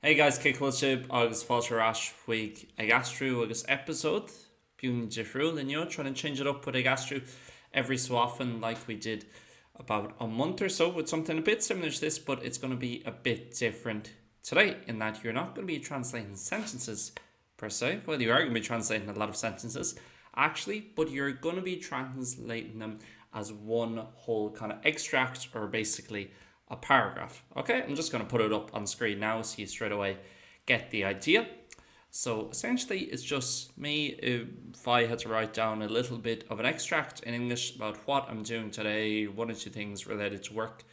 Hey guys, Kickwilship agus fáilte ras chuig ag Aistriú agus episode Bún difriúil and trying to change it up with ag Aistriú every so often like we did about a month or so with something a bit similar to this, but it's going to be a bit different today in that you're not going to be translating sentences per se. Well, you are going to be translating a lot of sentences actually, but you're going to be translating them as one whole kind of extract or basically a paragraph. Okay, I'm just going to put it up on screen now so you straight away get the idea. So essentially it's just me if I had to write down a little bit of an extract in English about what I'm doing today, one or two things related to work,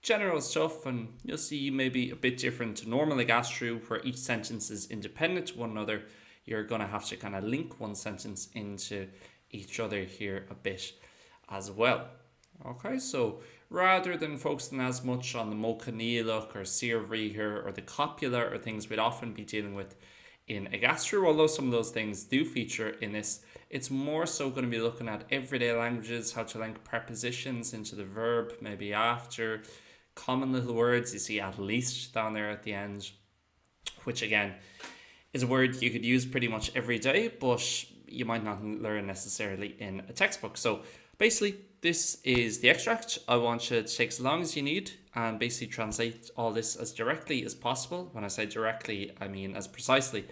general stuff, and you'll see maybe a bit different to normal like Aistriú where each sentence is independent to one another. You're going to have to kind of link one sentence into each other here a bit as well. Okay, so rather than focusing as much on the Mochanílach or Sirvrihir or the copula or things we'd often be dealing with in Aistriú, although some of those things do feature in this, it's more so going to be looking at everyday languages, how to link prepositions into the verb, maybe after, common little words. You see at least down there at the end, which again is a word you could use pretty much every day, but you might not learn necessarily in a textbook. So basically, this is the extract. I want you to take as long as you need and basically translate all this as directly as possible. When I say directly, I mean as precisely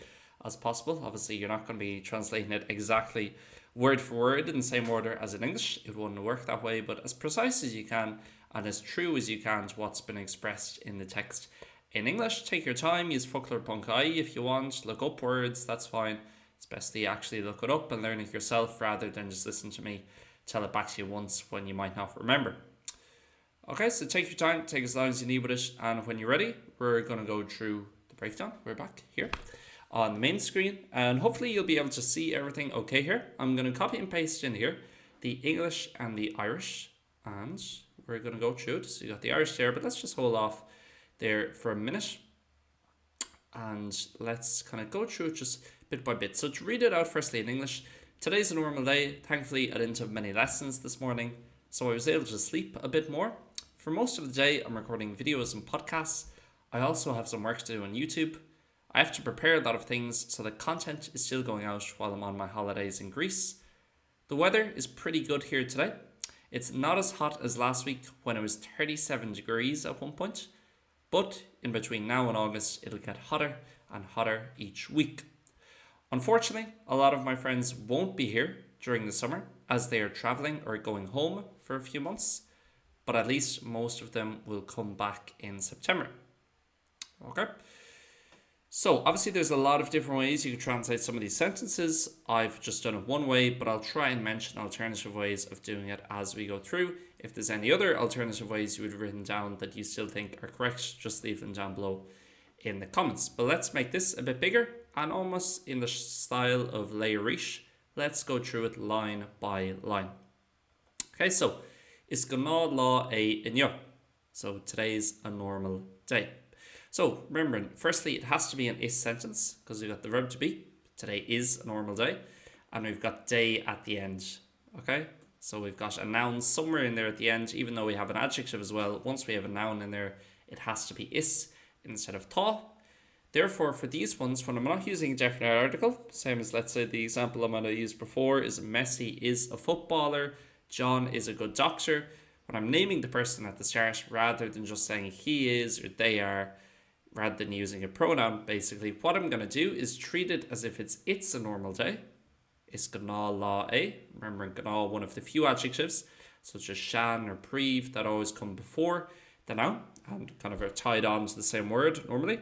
as possible. Obviously, you're not going to be translating it exactly word for word in the same order as in English. It wouldn't work that way, but as precise as you can and as true as you can to what's been expressed in the text in English. Take your time, use Fuckler.ie if you want, look up words, that's fine. It's best that you actually look it up and learn it yourself rather than just listen to me tell it back to you once when you might not remember. Okay, so take your time, take as long as you need with it, and when you're ready, we're going to go through the breakdown. We're back here on the main screen, and hopefully you'll be able to see everything okay here. I'm going to copy and paste in here the English and the Irish, and we're going to go through it. So you got the Irish there, but let's just hold off there for a minute, and let's kind of go through it just bit by bit. So to read it out firstly in English, today's a normal day. Thankfully, I didn't have many lessons this morning, so I was able to sleep a bit more. For most of the day, I'm recording videos and podcasts. I also have some work to do on YouTube. I have to prepare a lot of things, so the content is still going out while I'm on my holidays in Greece. The weather is pretty good here today. It's not as hot as last week when it was 37 degrees at one point, but in between now and August, it'll get hotter and hotter each week. Unfortunately, a lot of my friends won't be here during the summer as they are traveling or going home for a few months, but at least most of them will come back in September. Okay, so obviously there's a lot of different ways you can translate some of these sentences. I've just done it one way, but I'll try and mention alternative ways of doing it as we go through. If there's any other alternative ways you would have written down that you still think are correct, just leave them down below in the comments. But let's make this a bit bigger and almost in the style of Leirish. Let's go through it line by line. Okay, so is gná lá é inniu. So today's a normal day. So remembering, firstly, it has to be an is sentence because we've got the verb to be. Today is a normal day. And we've got day at the end. Okay, so we've got a noun somewhere in there at the end, even though we have an adjective as well. Once we have a noun in there, it has to be is instead of tá. Therefore, for these ones, when I'm not using a definite article, same as let's say the example I'm going to use before is Messi is a footballer, John is a good doctor. When I'm naming the person at the start, rather than just saying he is or they are, rather than using a pronoun, basically what I'm going to do is treat it as if it's a normal day. Is gná lá é. Remember, gná, one of the few adjectives, such as shan or príomh, that always come before the noun and kind of are tied on to the same word normally.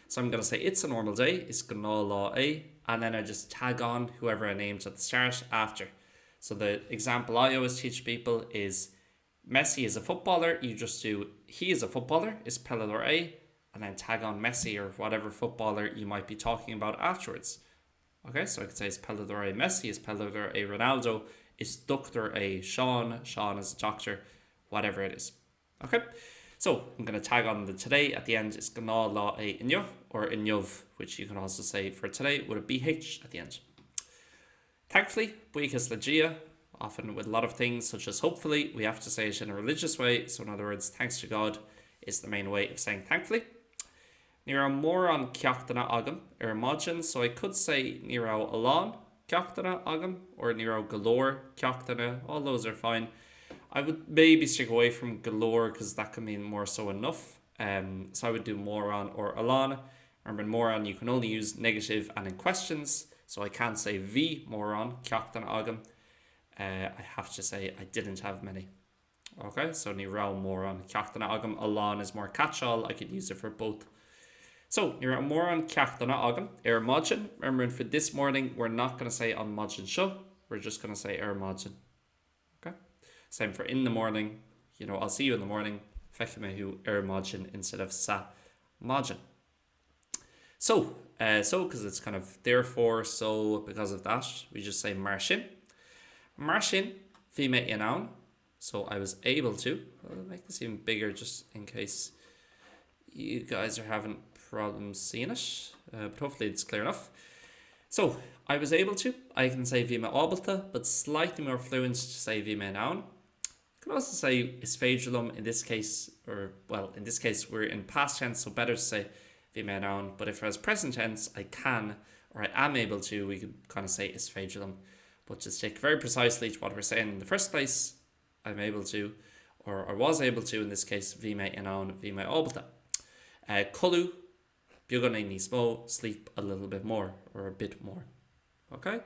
So I'm going to say it's a normal day, is gná lá é, and then I just tag on whoever I named at the start after. So the example I always teach people is Messi is a footballer. You just do he is a footballer, is pelador é, and then tag on Messi or whatever footballer you might be talking about afterwards. Okay, so I could say is pelador é Messi, is pelador é Ronaldo, is doctor é Sean is a doctor, whatever it is. Okay, so I'm going to tag on the today at the end is gná lá é inniu or inniuv, which you can also say for today with a BH at the end. Thankfully, buíochas le dia, often with a lot of things such as hopefully, we have to say it in a religious way. So in other words, thanks to God is the main way of saying thankfully. Ní raibh mór an ceachtainna agam maidin, so I could say ní raibh alán ceachtainna agam, or ní raibh galore ceachtainna. All those are fine. I would maybe stick away from galore because that can mean more so enough. So I would do more on or alán. Remember, more on you can only use negative and in questions. So I can't say V more on ceachtainna agam. I have to say I didn't have many. Okay, so ní raibh mór an ceachtainna agam. Alán is more catch-all. I could use it for both. So, ní raibh mór an ceachtainna agam maidin. Remember, for this morning, we're not going to say an maidin seo. We're just going to say maidin. Okay? Same for in the morning. I'll see you in the morning. Fechimehu maidin instead of sa maidin. So, because it's kind of therefore, so because of that, we just say mar sin. Mar sin, bhí mé in ann. So I was able to. I'll make this even bigger just in case you guys are having problems seeing it. But hopefully it's clear enough. So I was able to. I can say bhí mé ábalta, but slightly more fluent to say bhí mé in ann. You can also say is féidirlum in this case, in this case we're in past tense, so better to say bhí mé in ann. But if I was present tense, I can, or I am able to, we could kind of say is féidirlum. But to stick very precisely to what we're saying in the first place, I'm able to, or I was able to in this case, bhí mé in ann, bhí mé ábalta. Colu, beagán é níos mó, sleep a little bit more, or a bit more. Okay?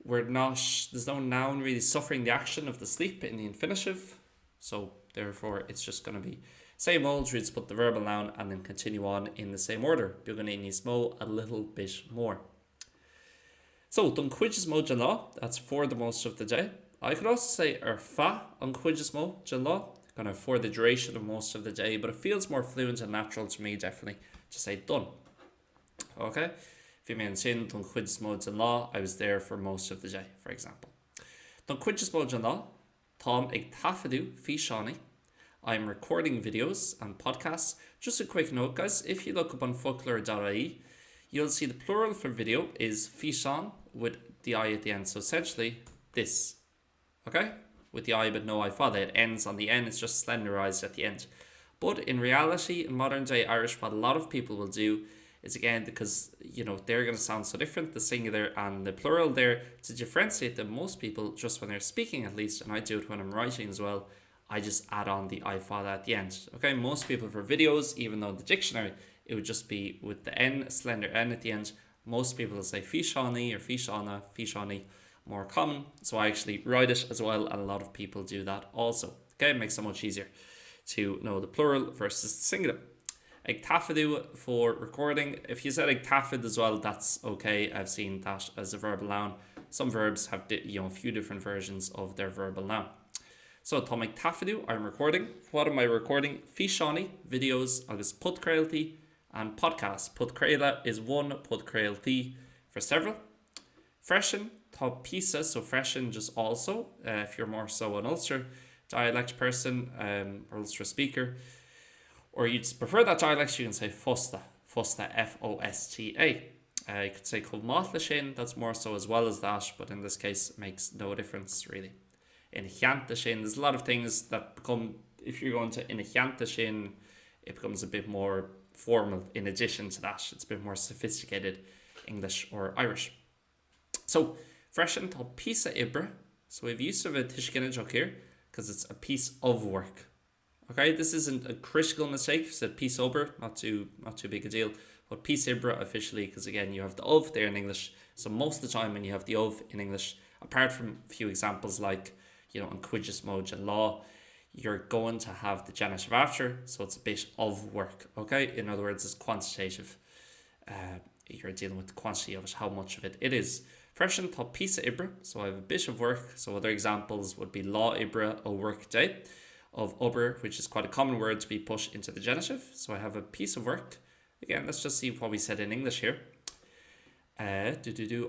There's no noun really suffering the action of the sleep in the infinitive, so therefore it's just going to be same old, we just put the verbal noun and then continue on in the same order. Beagán é níos mó, a little bit more. So, done cuid is mó de lá, that's for the most of the day. I could also say fa on cuid is mó de lá, kind of for the duration of most of the day, but it feels more fluent and natural to me, definitely, to say done. Okay? Bhí mé an sin, done cuid is mó de lá, I was there for most of the day, for example. Done cuid is mó de lá, Tom ag tafadú fi seánaí. I'm recording videos and podcasts. Just a quick note, guys, if you look up on folklore.ie, you'll see the plural for video is fi seán with the I at the end. So essentially, this. Okay? With the I but no I father. It ends on the N, it's just slenderized at the end. But in reality, in modern day Irish, what a lot of people will do is, again, because, they're going to sound so different, the singular and the plural there, to differentiate them, most people, just when they're speaking at least, and I do it when I'm writing as well, I just add on the I father at the end. Okay, most people for videos, even though in the dictionary, it would just be with the N, slender N at the end. Most people will say fi seánaí or fi seána, fi seánaí, more common. So I actually write it as well, and a lot of people do that also. Okay, it makes it much easier to know the plural versus the singular. Ag tafadú for recording. If you said ag tafad as well, that's okay. I've seen that as a verbal noun. Some verbs have a few different versions of their verbal noun. So tá ag tafadú, I'm recording. What am I recording? Fi seánaí, videos, agus podcréaltaí, and podcast. Podcréile is one, podcréaltaí for several. Freshen, tá písa, so freshen just also, if you're more so an Ulster dialect person or Ulster speaker, or you'd prefer that dialect, you can say fosta, F-O-S-T-A. You could say Culmátla sin, that's more so as well as that, but in this case it makes no difference really. In Chianta sin, there's a lot of things that become, if you're going to in a Chianta sin, it becomes a bit more formal. In addition to that, it's a bit more sophisticated English or Irish. So, freshen tá písa ibre. So we've used of a tishkinna joke here because it's a piece of work. Okay, this isn't a critical mistake. If you said piece ober, not too big a deal. But piece ibra officially, because again you have the of there in English. So most of the time when you have the of in English, apart from a few examples like in cuideas mode and law, you're going to have the genitive after, so it's a bit of work. Okay, in other words, it's quantitative. You're dealing with the quantity of it, how much of it is. Freshen tá písa ibre, so I have a bit of work. So other examples would be lá ibre, a work day, of ober, which is quite a common word to be put into the genitive. So I have a piece of work. Again, let's just see what we said in English here. I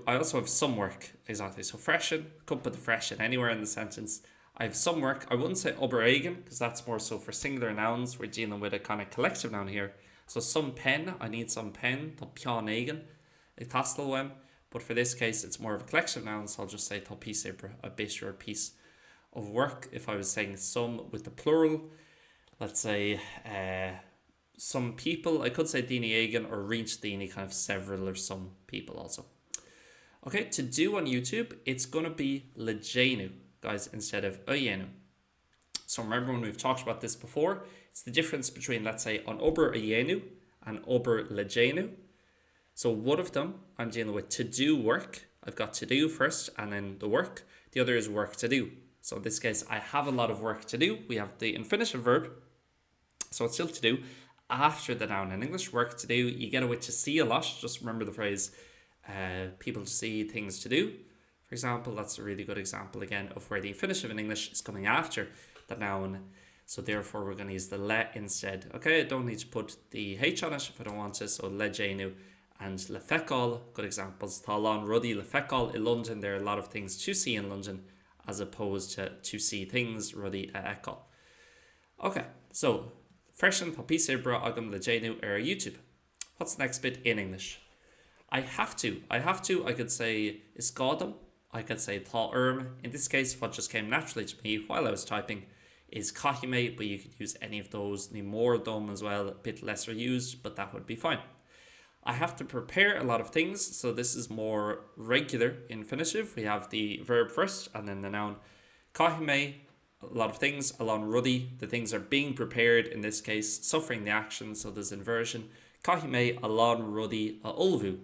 also have some work, exactly. So freshen, could put the freshen anywhere in the sentence. I have some work. I wouldn't say ober eigen, because that's more so for singular nouns. We're dealing with a kind of collective noun here. So some pen, I need some pen, tá pean eigen, a tastal. But for this case, it's more of a collection noun, so I'll just say tá písa ibre, a bit or a piece of work. If I was saying some with the plural, let's say some people. I could say Dini Egan or reach Dini, kind of several or some people also. Okay, to do on YouTube, it's going to be Lejenu, guys, instead of Oyenu. So remember when we've talked about this before, it's the difference between, let's say, on Ober Oyenu and Ober Lejenu. So one of them, I'm dealing with to do work. I've got to do first and then the work. The other is work to do. So in this case, I have a lot of work to do. We have the infinitive verb. So it's still to do after the noun. In English, work to do, you get away to see a lot. Just remember the phrase, people to see, things to do. For example, that's a really good example again of where the infinitive in English is coming after the noun. So therefore, we're going to use the le instead. Okay, I don't need to put the H on it if I don't want to. So lejenu and le fecal, good examples. Talon, ruddy, le fecal in London. There are a lot of things to see in London as opposed to see things, ruddy a ecal. Okay, so freshen papise bra agam lejenu YouTube. What's the next bit in English? I have to. I could say isgadam. I could say tha In this case, what just came naturally to me while I was typing is kahime, but you could use any of those. Ni more dom as well, a bit lesser used, but that would be fine. I have to prepare a lot of things, so this is more regular infinitive. We have the verb first and then the noun. Kahime, a lot of things. Alon ruddy, the things are being prepared, in this case, suffering the action, so there's inversion. Kahime alon ruddy a ulvu,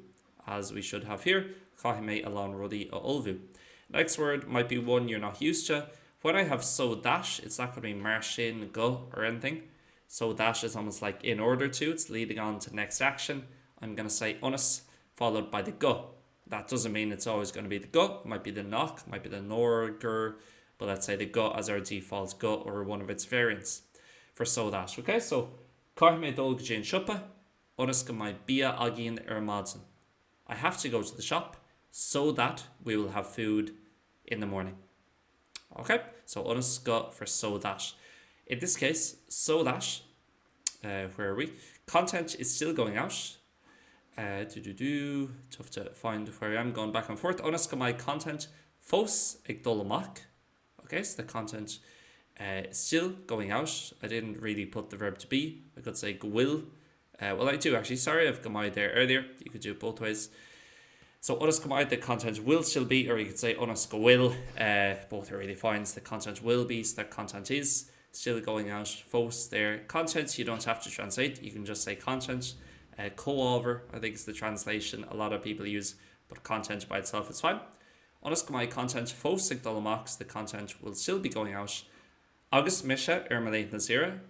as we should have here. Kahime alon ruddy a ulvu. Next word might be one you're not used to. When I have so dash, it's not going to be marsh in, go, or anything. So dash is almost like in order to, it's leading on to next action. I'm going to say unus, followed by the go. That doesn't mean it's always going to be the go. It might be the knock, might be the nor, gur, but let's say the go as our default go or one of its variants for so dash. Okay, so Carme dolg jin shoppa, unus go my bia agin ermadzen. I have to go to the shop so that we will have food in the morning. Okay, so unus go for so that. In this case, so that, where are we? Content is still going out. Tough to find where I am, going back and forth. Unus go my content fos ag dolomak. Okay, so the content is still going out. I didn't really put the verb to be. I could say go will. Well, I do actually. Sorry, I've come out there earlier. You could do it both ways. So unus go out, the content will still be, or you could say unus go will. Both are really fine. So the content will be, so the content is still going out. Fos there. Content, you don't have to translate. You can just say content. Co-over, I think is the translation a lot of people use, but content by itself is fine. Unus go my content fos ag dolomak, the content will still be going out. Agus misha ermalate na zira.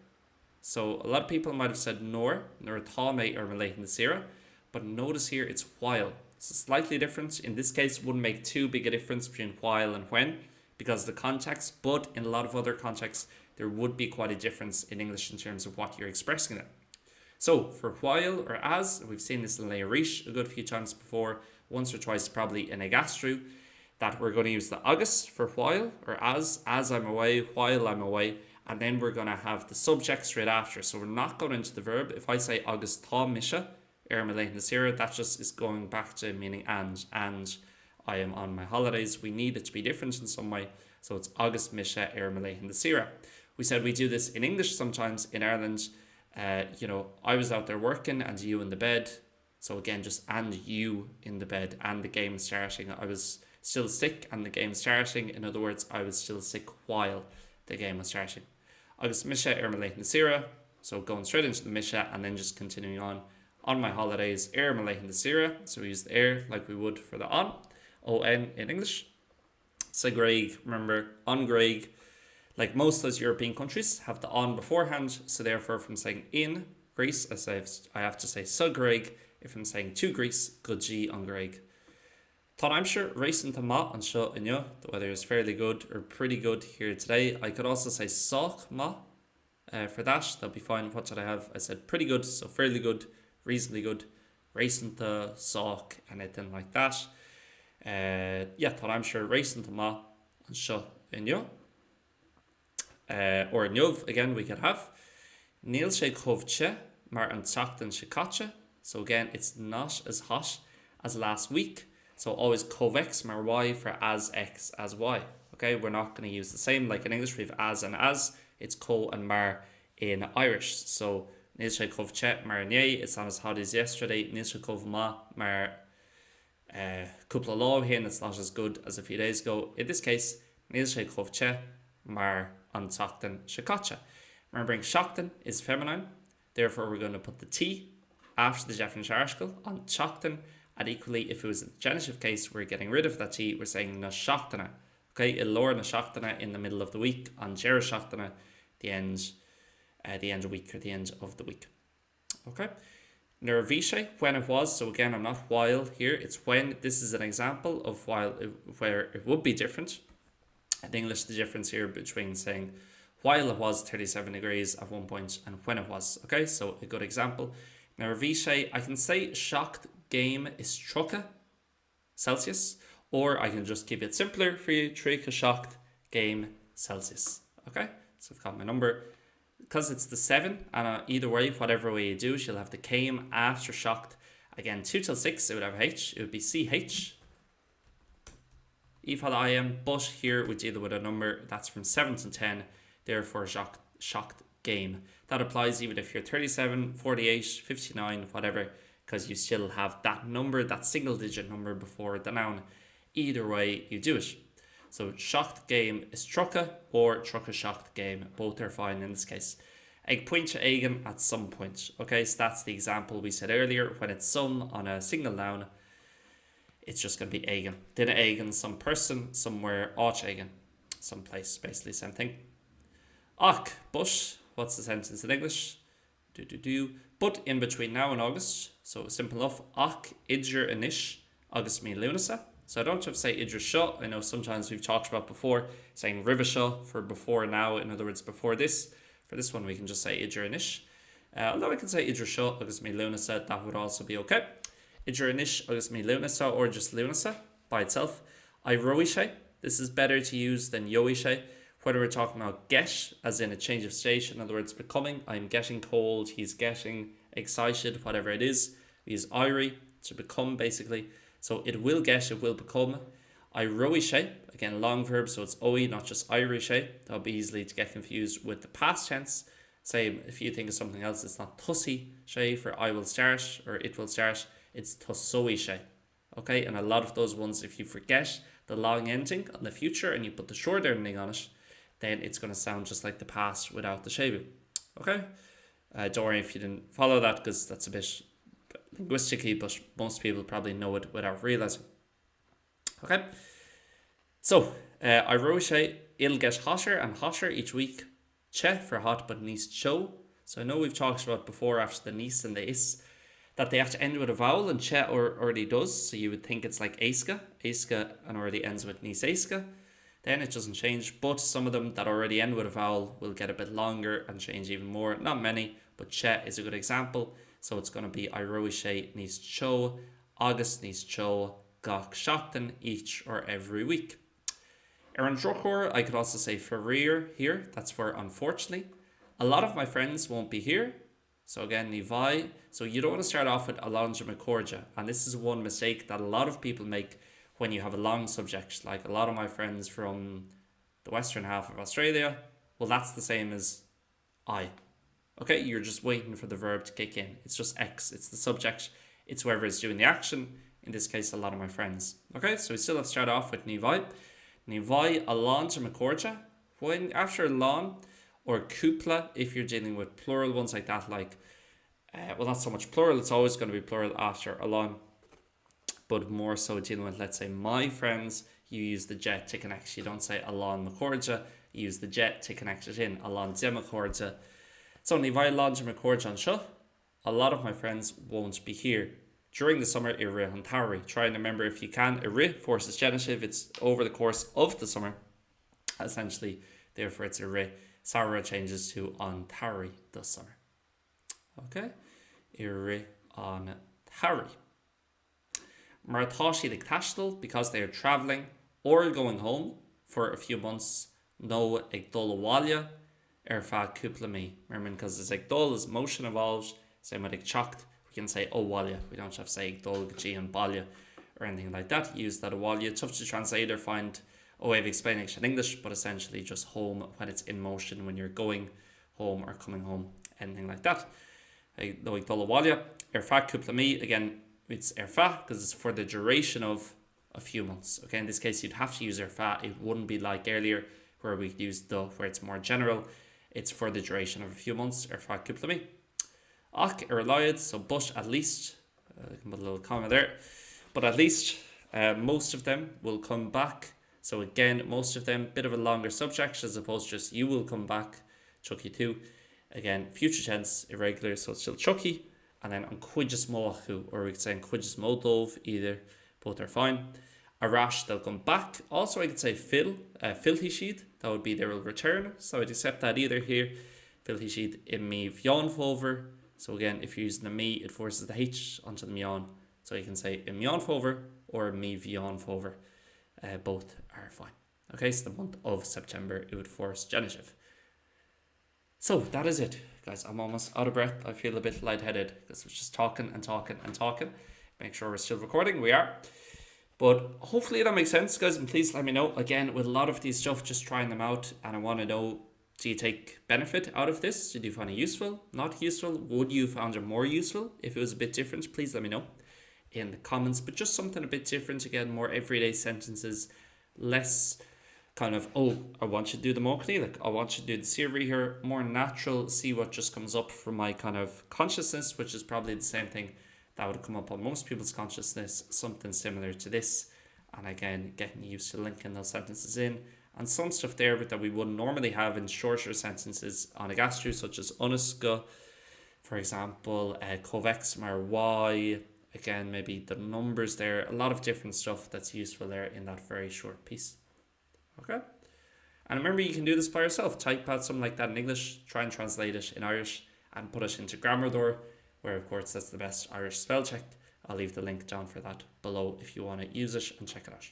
So a lot of people might have said nor thame ermalate na zira, but notice here it's while. It's slightly different. In this case, it wouldn't make too big a difference between while and when because of the context, but in a lot of other contexts, there would be quite a difference in English in terms of what you're expressing there. So for while or as, we've seen this in Aistriú a good few times before, once or twice probably in Aistriú, that we're going to use the agus for while or as I'm away, while I'm away, and then we're going to have the subject straight after. So we're not going into the verb. If I say agus tá misha, ermalate nasira, that just is going back to meaning and I am on my holidays. We need it to be different in some way. So it's agus misha ermalate nasira. We said we do this in English sometimes in Ireland. I was out there working and you in the bed. So again, just and you in the bed and the game starting. I was still sick and the game starting. In other words, I was still sick while the game was starting. Agus misha ermalate nasira. So going straight into the misha and then just continuing on my holidays, ermalate nasira. So we use the air like we would for the on in English. So Greg, remember on Greg. Like most of those European countries have the on beforehand, so therefore if I'm saying in Greece, I have to say so Greg. If I'm saying to Greece, good G on Greg. Thought I'm sure racing to ma and show in you. The weather is fairly good or pretty good here today. I could also say soch ma for that. That'll be fine. What did I have? I said pretty good, so fairly good, reasonably good. Racing to soch, anything like that. Thought I'm sure racing to ma and show in you. Or Nuv, again, we could have Neil sé chovche, mar an tachtan shikacha. So again, it's not as hot as last week. So always covex mar y for as x as y. Okay, we're not going to use the same like in English. We have as and as. It's co and mar in Irish. So Níl sé chomh che mar né, it's not as hot as yesterday. Níl sé chomh ma mar couple lá hin, it's not as good as a few days ago. In this case, níl sé chomh che mar an tachtan se caite. Remembering seachtain is feminine, therefore we're going to put the T after the definite article on seachtain, and equally if it was a genitive case, we're getting rid of that T, we're saying na seachtaine. Okay, ilor na seachtaine in the middle of the week, on gera seachtaine, the end of the week or the end of the week. Okay, nervishe, when it was, so again I'm not while here, it's when. This is an example of while where it would be different. In English, the difference here between saying while it was 37 degrees at one point and when it was. Okay, so a good example. Nervishe, I can say shocked game is trucha Celsius, or I can just keep it simpler for you, trucha shocked game Celsius. Okay, so I've got my number. Because it's the 7, and either way, whatever way you do it, you'll have the came after shocked. Again, 2 till 6, it would have H, it would be CH. Ifal IM, but here we deal with a number that's from 7 to 10, therefore shocked game. That applies even if you're 37, 48, 59, whatever, because you still have that number, that single digit number before the noun. Either way you do it. So shocked game is trucha or trucha shocked game. Both are fine in this case. Ag pointe eigen at some point. Okay, so that's the example we said earlier. When it's some on a single noun, it's just going to be eigen. Dinna eigen, some person, somewhere, áit eigen. Some place, basically same thing. Ach, but, what's the sentence in English? But in between now and August, so simple enough. Ach idger anish, August me lunasa. So I don't have to say idra sho. I know sometimes we've talked about before saying rivisha for before now. In other words, before this. For this one, we can just say idra anish. Although I can say idra sho agus mi lunasa, that would also be okay. Idra anish agus mi lunasa, or just lunasa by itself. I roishe. This is better to use than yoishe. Whether we're talking about get, as in a change of state, in other words, becoming. I'm getting cold. He's getting excited. Whatever it is, we use iri to become basically. So it will get, it will become. I roishe, again long verb, so it's oi, not just irishe. That'll be easily to get confused with the past tense. Say if you think of something else, it's not tussi she for I will start or it will start. It's tussoi she. Okay, and a lot of those ones, if you forget the long ending on the future and you put the short ending on it, then it's going to sound just like the past without the shebu. Okay, don't worry if you didn't follow that, because that's a bit linguistically, but most people probably know it without realizing. Okay, so I wrote it'll get hotter and hotter each week. Che for hot, but nís cho. So I know we've talked about before after the nís and the is that they have to end with a vowel, and che already does. So you would think it's like eiska, and already ends with nís eiska. Then it doesn't change, but some of them that already end with a vowel will get a bit longer and change even more. Not many, but che is a good example. So it's going to be I roishe nís cho, August nís cho, gach shockten each or every week. Eran drochor, I could also say ferir here. That's for unfortunately. A lot of my friends won't be here. So again, nivai. So you don't want to start off with alonja macorja. And this is one mistake that a lot of people make when you have a long subject. Like a lot of my friends from the western half of Australia, well, that's the same as I. Okay, you're just waiting for the verb to kick in. It's just X. It's the subject. It's whoever is doing the action. In this case, a lot of my friends. Okay, so we still have to start off with nivai. Nivai alon to macorja. When after alon or kupla, if you're dealing with plural ones like that, like, well, not so much plural. It's always going to be plural after alon. But more so dealing with, let's say, my friends, you use the jet to connect. You don't say alon macorja. You use the jet to connect it in. Alon de macorja. So, nivai alon to macorja an sho. A lot of my friends won't be here. During the summer, iri hantari. Try and remember if you can. Iri forces genitive. It's over the course of the summer. Essentially, therefore it's iri. Sarah changes to antari this summer. Okay? Iri antari. Maratashi the tashtal, because they are travelling or going home for a few months. No egdolawalya erfa kuplami. Remember, because it's egdol is motion involved. Same with chocked. We can say owalya. We don't have to say egdol gaji and balya or anything like that. Use that owalya. Tough to translate or find a way of explaining it in English, but essentially just home when it's in motion, when you're going home or coming home, anything like that. no ag dul bháile fa cúpla mí. Again, it's fa because it's for the duration of a few months. Okay, in this case you'd have to use fa. It wouldn't be like earlier where we used the where it's more general. It's for the duration of a few months. Fa cúpla mí. Ach liad, so but at least I can put a little comma there, but at least most of them will come back. So again, most of them, bit of a longer subject as opposed to just you will come back, chucky too. Again, future tense, irregular, so it's still chucky. And then on cuidas mochu, or we could say on cuidas modov, either, both are fine. A rash, they'll come back. Also, I could say filthy sheet, that would be they will return. So I'd accept that either here. Filthy sheet in me vionfover. So again, if you're using the me, it forces the H onto the mion. So you can say in mionfover or me vionfover. Both are fine. Okay, so the month of September, it would force genitive. So that is it, guys. I'm almost out of breath. I feel a bit lightheaded because we're just talking and talking and talking. Make sure we're still recording. We are. But hopefully that makes sense, guys. And please let me know. Again, with a lot of these stuff, just trying them out. And I want to know, do you take benefit out of this? Did you find it useful? Not useful? Would you found it more useful? If it was a bit different, please let me know in the comments. But just something a bit different. Again, more everyday sentences. Less kind of, oh, I want you to do the mokni, like I want you to do the siri here. More natural, see what just comes up from my kind of consciousness, which is probably the same thing that would come up on most people's consciousness, something similar to this. And again, getting used to linking those sentences in. And some stuff there but that we wouldn't normally have in shorter sentences on a Aistriú, such as unisca, for example, covex mar y. Again, maybe the numbers there, a lot of different stuff that's useful there in that very short piece. Okay? And remember, you can do this by yourself. Type out something like that in English, try and translate it in Irish, and put it into Grammardoor, where of course that's the best Irish spell check. I'll leave the link down for that below if you want to use it and check it out.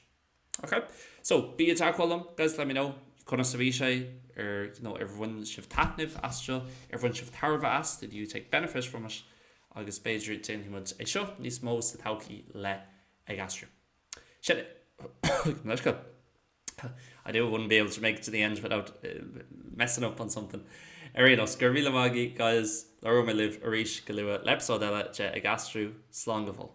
Okay? So, be a tackle, guys, let me know. Or, everyone should tatniv asked you, everyone should tarva asked, did you take benefit from it? Agus Beidri tin himod e seo, nis mos the tauki le ag Aistriú. Shit let's go. I knew I wouldn't be able to make it to the end without messing up on something. Erinos, Gurvila Magi, guys, Laro me live Arish Galua, Lepsodella, Je ag Aistriú, Slongafol.